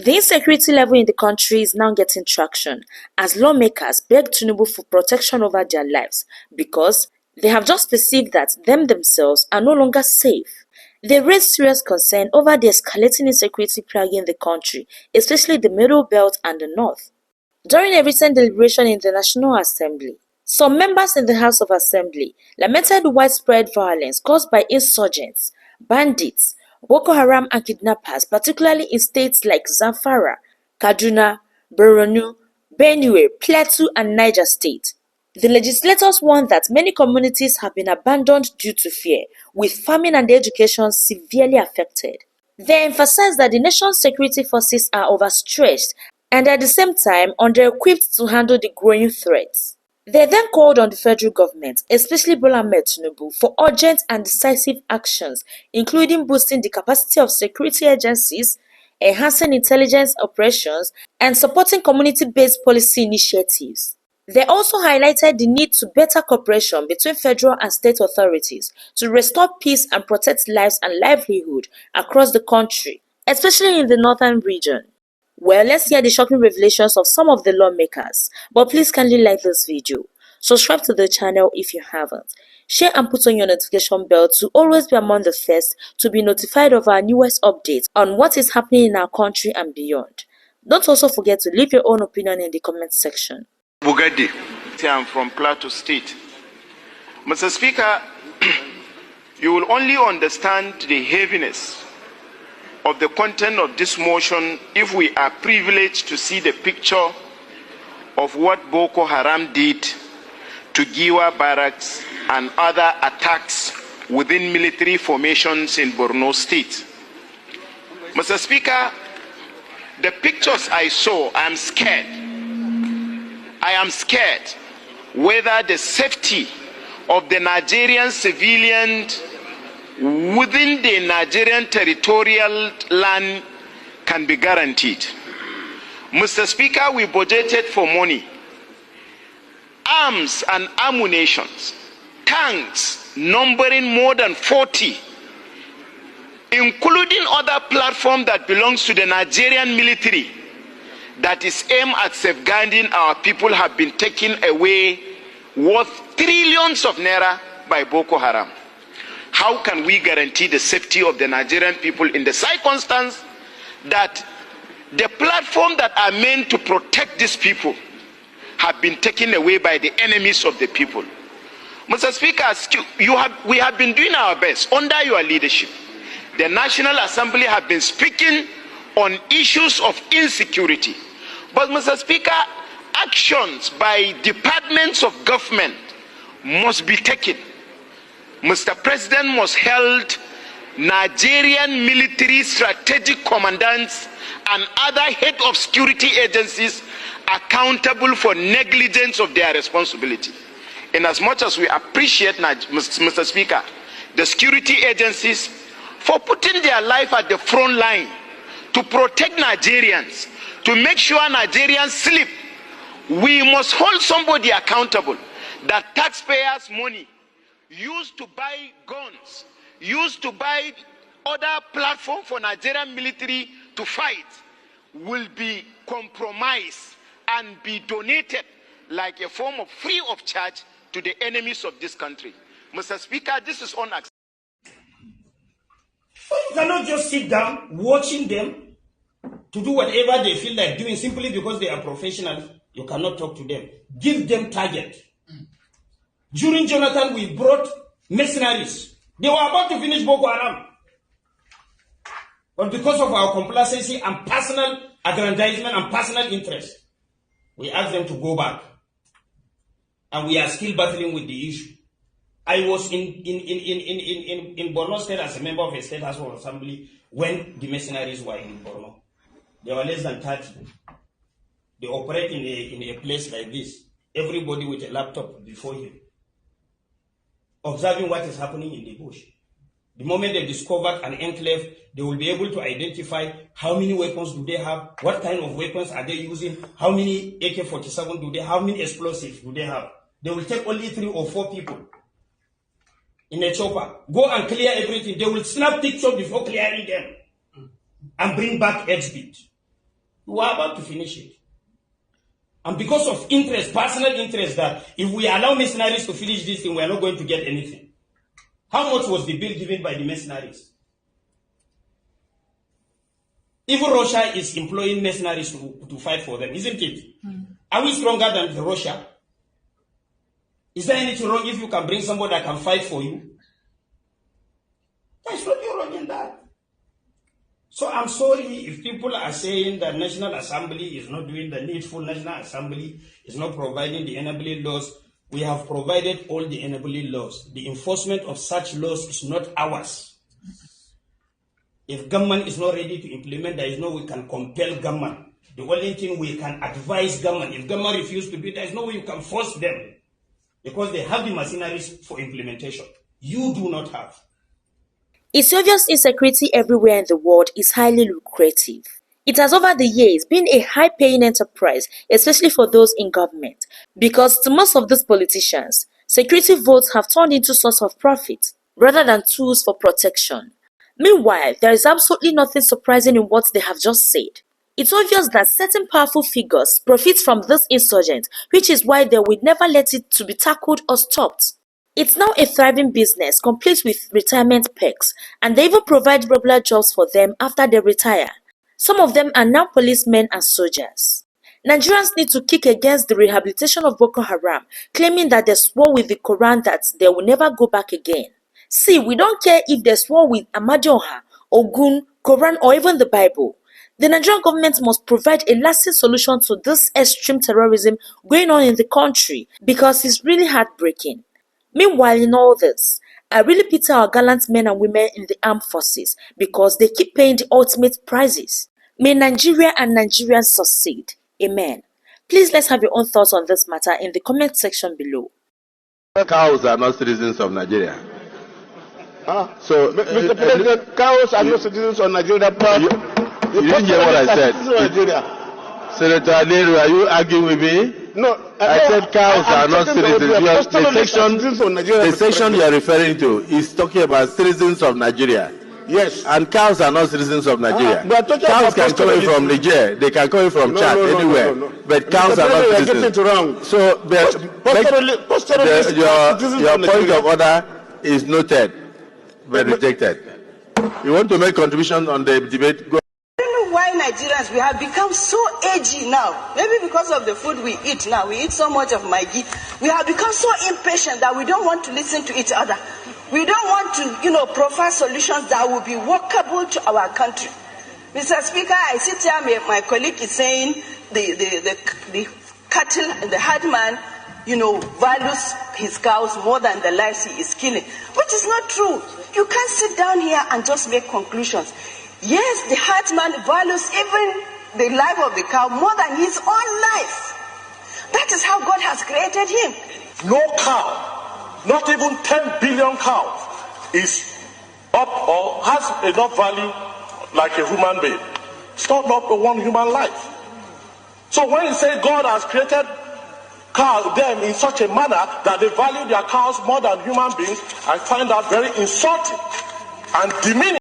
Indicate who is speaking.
Speaker 1: The insecurity level in the country is now getting traction as lawmakers beg Tinubu for protection over their lives because they have just perceived that them themselves are no longer safe. They raised serious concern over the escalating insecurity plaguing the country, especially the Middle Belt and the North. During a recent deliberation in the National Assembly, some members in the House of Assembly lamented widespread violence caused by insurgents, bandits, Boko Haram and kidnappers, particularly in states like Zamfara, Kaduna, Borno, Benue, Plateau and Niger State. The legislators warned that many communities have been abandoned due to fear, with farming and education severely affected. They emphasized that the nation's security forces are overstretched and at the same time under-equipped to handle the growing threats. They then called on the federal government, especially Lament, Tinubu, for urgent and decisive actions, including boosting the capacity of security agencies, enhancing intelligence operations, and supporting community-based policy initiatives. They also highlighted the need to better cooperation between federal and state authorities to restore peace and protect lives and livelihood across the country, especially in the northern region. Well, let's hear the shocking revelations of some of the lawmakers. But please kindly like this video. Subscribe to the channel if you haven't. Share and put on your notification bell to always be among the first to be notified of our newest updates on what is happening in our country and beyond. Don't also forget to leave your own opinion in the comment section.
Speaker 2: Bugadi, I'm from Plateau State. Mr. Speaker, you will only understand the heaviness of the content of this motion if we are privileged to see the picture of what Boko Haram did to Giwa barracks and other attacks within military formations in Borno State. Mr. Speaker, the pictures I saw, I am scared. I am scared whether the safety of the Nigerian civilians within the Nigerian territorial land can be guaranteed. Mr. Speaker, we budgeted for money, arms and ammunition, tanks numbering more than 40, including other platforms that belongs to the Nigerian military that is aimed at safeguarding our people have been taken away worth trillions of naira by Boko Haram. How can we guarantee the safety of the Nigerian people in the circumstance that the platform that are meant to protect these people have been taken away by the enemies of the people? Mr. Speaker, we have been doing our best under your leadership. The National Assembly have been speaking on issues of insecurity. But Mr. Speaker, actions by departments of government must be taken. Mr. President must hold Nigerian military strategic commandants and other head of security agencies accountable for negligence of their responsibility. In as much as we appreciate, Mr. Speaker, the security agencies for putting their life at the front line to protect Nigerians, to make sure Nigerians sleep, we must hold somebody accountable that taxpayers' money used to buy guns, used to buy other platform for Nigerian military to fight, will be compromised and be donated like a form of free of charge to the enemies of this country. Mr. Speaker, this is unacceptable.
Speaker 3: You cannot just sit down watching them to do whatever they feel like doing simply because they are professionals. You cannot talk to them. Give them target. During Jonathan, we brought mercenaries. They were about to finish Boko Haram. But because of our complacency and personal aggrandizement and personal interest, we asked them to go back. And we are still battling with the issue. I was in Borno State as a member of a state House of Assembly when the mercenaries were in Borno. There were less than 30. They operate in a place like this. Everybody with a laptop before him, observing what is happening in the bush. The moment they discover an enclave, they will be able to identify how many weapons do they have, what kind of weapons are they using, how many AK-47 do they have, how many explosives do they have. They will take only 3 or 4 people in a chopper, go and clear everything. They will snap pictures before clearing them and bring back exhibit. We were about to finish it. And because of interest, personal interest, that if we allow mercenaries to finish this thing, we are not going to get anything. How much was the bill given by the mercenaries? Even Russia is employing mercenaries to fight for them, isn't it? Are we stronger than Russia? Is there anything wrong if you can bring somebody that can fight for you? There's nothing wrong in that. So I'm sorry if people are saying that National Assembly is not doing the needful, National Assembly is not providing the enabling laws. We have provided all the enabling laws. The enforcement of such laws is not ours. If government is not ready to implement, there is no way we can compel government. The only thing we can advise government. If government refuses to do it, there is no way you can force them. Because they have the machineries for implementation. You do not have.
Speaker 1: It's obvious insecurity everywhere in the world is highly lucrative. It has over the years been a high-paying enterprise, especially for those in government, because to most of these politicians, security votes have turned into source of profit rather than tools for protection. Meanwhile, there is absolutely nothing surprising in what they have just said. It's obvious that certain powerful figures profit from this insurgent, which is why they will never let it to be tackled or stopped. It's now a thriving business, complete with retirement perks, and they even provide regular jobs for them after they retire. Some of them are now policemen and soldiers. Nigerians need to kick against the rehabilitation of Boko Haram, claiming that they swore with the Quran that they will never go back again. See, we don't care if they swore with Amadioha, Ogun, Quran, or even the Bible. The Nigerian government must provide a lasting solution to this extreme terrorism going on in the country, because it's really heartbreaking. Meanwhile, in all this, I really pity our gallant men and women in the armed forces because they keep paying the ultimate prices. May Nigeria and Nigerians succeed. Amen. Please let's have your own thoughts on this matter in the comment section below.
Speaker 4: Cows are not citizens of Nigeria.
Speaker 5: So, Mr. President, cows are not citizens of Nigeria.
Speaker 4: You didn't hear what I said. Senator Aderu, are you arguing with me?
Speaker 5: No,
Speaker 4: I said cows are not citizens. The section you are referring to is talking about citizens of Nigeria.
Speaker 5: Yes.
Speaker 4: And cows are not citizens of Nigeria. Cows can come in from Niger. They can come in from Chad, anywhere. But cows are not citizens. So, your point of order is noted, but rejected. You want to make contribution on the debate? Go.
Speaker 6: Why Nigerians, we have become so edgy now. Maybe because of the food we eat now. We eat so much of Maggi. We have become so impatient that we don't want to listen to each other. We don't want to, provide solutions that will be workable to our country. Mr. Speaker, I sit here, my colleague is saying the cattle, the herdman, values his cows more than the lives he is killing, which is not true. You can't sit down here and just make conclusions. Yes, the herdsman values even the life of the cow more than his own life. That is how God has created him.
Speaker 7: No cow, not even 10 billion cows, is up or has enough value like a human being. It's not up to one human life. So when you say God has created them in such a manner that they value their cows more than human beings, I find that very insulting and demeaning.